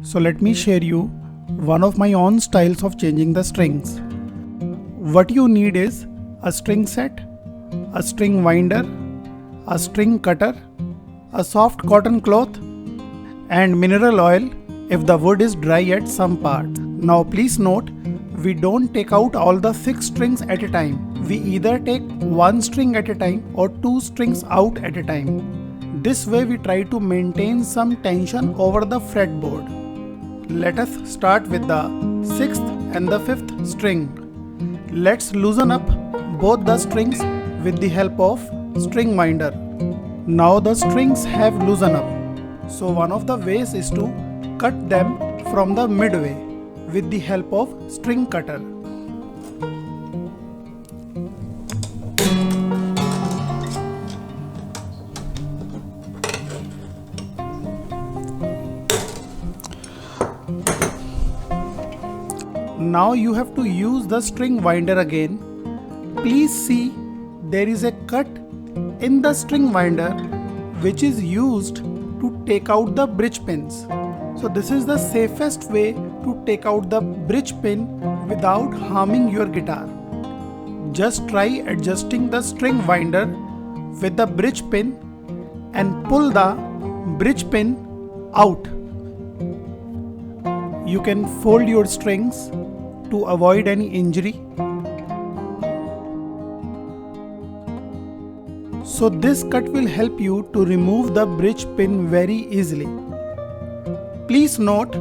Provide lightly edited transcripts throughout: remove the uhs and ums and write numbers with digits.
So let me share you one of my own styles of changing the strings. What you need is a string set, a string winder, a string cutter, a soft cotton cloth and mineral oil if the wood is dry at some part. Now please note, we don't take out all the 6 strings at a time. We either take 1 string at a time or 2 strings out at a time. This way we try to maintain some tension over the fretboard. Let us start with the 6th and the 5th string. Let's loosen up both the strings with the help of string winder. Now the strings have loosened up. So one of the ways is to cut them from the midway with the help of string cutter. Now you have to use the string winder again. Please see there is a cut in the string winder which is used to take out the bridge pins. So this is the safest way to take out the bridge pin without harming your guitar. Just try adjusting the string winder with the bridge pin and pull the bridge pin out. You can fold your strings to avoid any injury. So this cut will help you to remove the bridge pin very easily. Please note,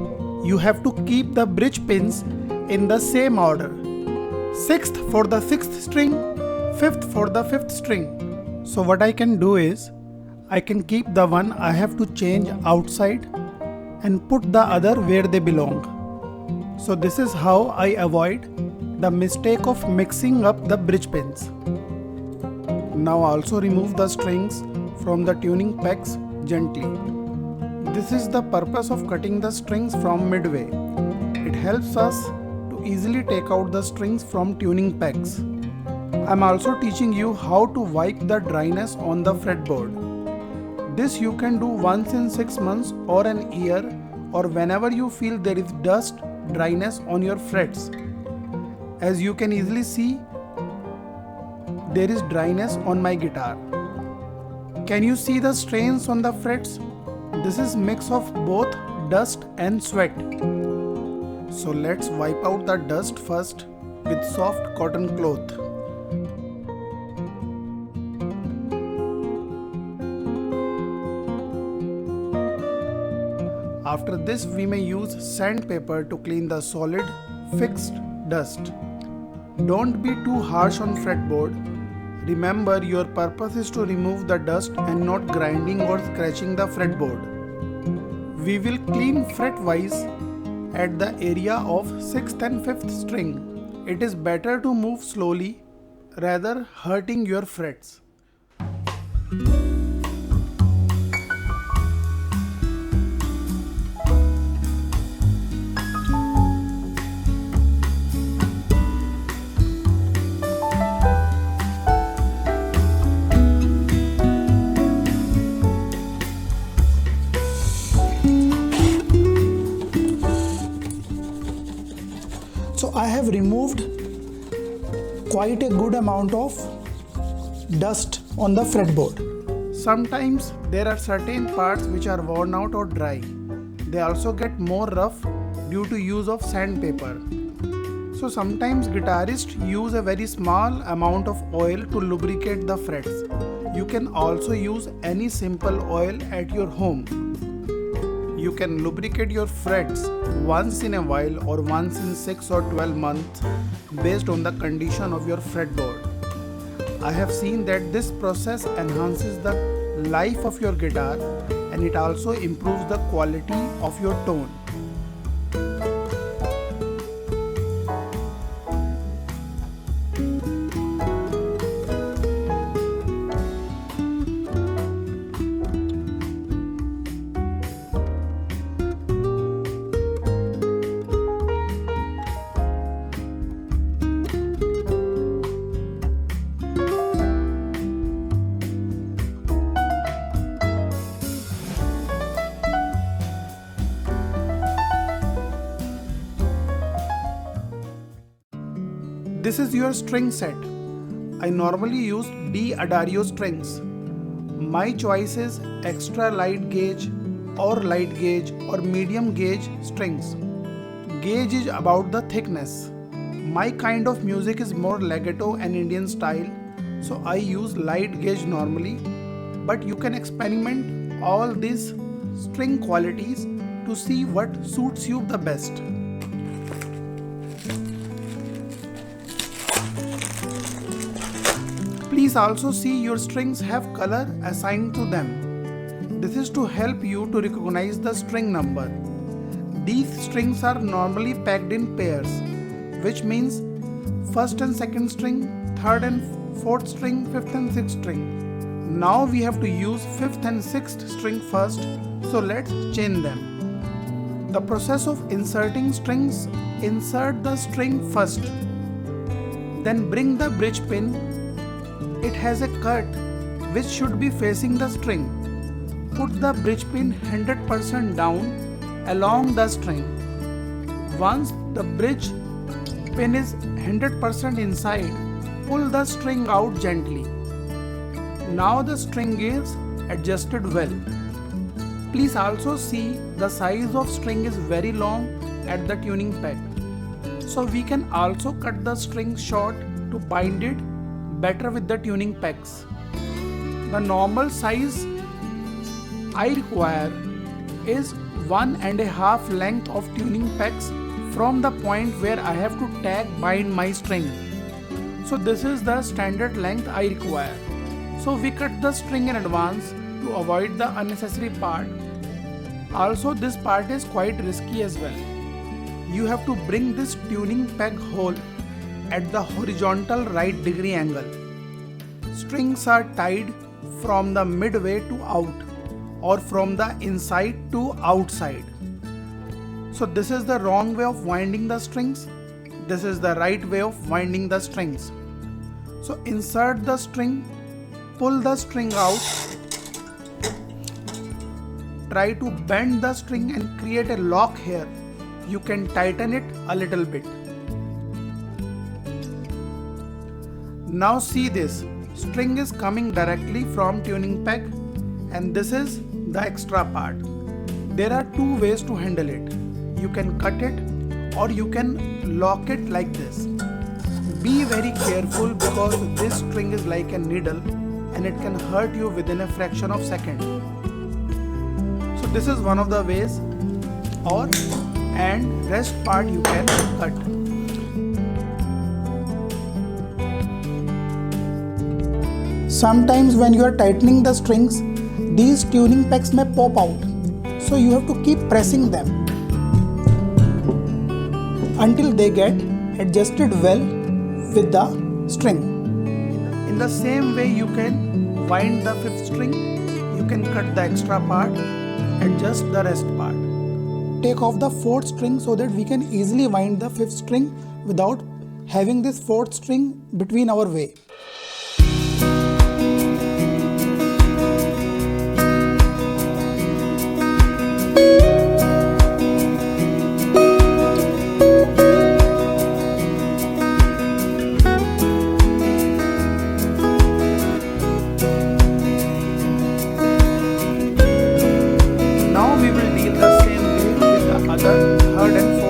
you have to keep the bridge pins in the same order. 6th for the 6th string, 5th for the 5th string. So what I can do is, I can keep the one I have to change outside and put the other where they belong. So this is how I avoid the mistake of mixing up the bridge pins. Now also remove the strings from the tuning pegs gently. This is the purpose of cutting the strings from midway. It helps us to easily take out the strings from tuning pegs. I am also teaching you how to wipe the dryness on the fretboard. This you can do once in 6 months or an year, or whenever you feel there is dust, dryness on your frets. As you can easily see, there is dryness on my guitar. Can you see the stains on the frets? This is mix of both dust and sweat. So let's wipe out the dust first with soft cotton cloth. After this we may use sandpaper to clean the solid, fixed dust. Don't be too harsh on fretboard. Remember, your purpose is to remove the dust and not grinding or scratching the fretboard. We will clean fret-wise at the area of 6th and 5th string. It is better to move slowly rather hurting your frets. So I have removed quite a good amount of dust on the fretboard. Sometimes there are certain parts which are worn out or dry. They also get more rough due to use of sandpaper. So sometimes guitarists use a very small amount of oil to lubricate the frets. You can also use any simple oil at your home. You can lubricate your frets once in a while or once in 6 or 12 months based on the condition of your fretboard. I have seen that this process enhances the life of your guitar and it also improves the quality of your tone. This is your string set. I normally use D'Addario strings. My choice is extra light gauge or light gauge or medium gauge strings. Gauge is about the thickness. My kind of music is more legato and Indian style, so I use light gauge normally, but you can experiment all these string qualities to see what suits you the best. Please also see your strings have color assigned to them. This is to help you to recognize the string number. These strings are normally packed in pairs, which means first and second string, third and fourth string, fifth and sixth string. Now we have to use fifth and sixth string first, so let's chain them. The process of inserting strings: insert the string first, then bring the bridge pin. It has a cut which should be facing the string. Put the bridge pin 100% down along the string. Once the bridge pin is 100% inside, pull the string out gently. Now the string is adjusted well. Please also see the size of string is very long at the tuning peg. So we can also cut the string short to bind it better with the tuning pegs. The normal size I require is 1.5 length of tuning pegs from the point where I have to tag bind my string. So this is the standard length I require. So we cut the string in advance to avoid the unnecessary part. Also, this part is quite risky as well. You have to bring this tuning peg hole at the horizontal right degree angle. Strings are tied from the midway to out or from the inside to outside. So this is the wrong way of winding the strings. This is the right way of winding the strings. So insert the string, pull the string out, try to bend the string and create a lock here. You can tighten it a little bit. Now see this, string is coming directly from tuning peg and this is the extra part. There are two ways to handle it. You can cut it or you can lock it like this. Be very careful because this string is like a needle and it can hurt you within a fraction of a second. So this is one of the ways, and rest part you can cut. Sometimes when you are tightening the strings, these tuning pegs may pop out. So you have to keep pressing them until they get adjusted well with the string. In the same way you can wind the fifth string, you can cut the extra part, adjust the rest part. Take off the fourth string so that we can easily wind the fifth string without having this fourth string between our way. Third and fourth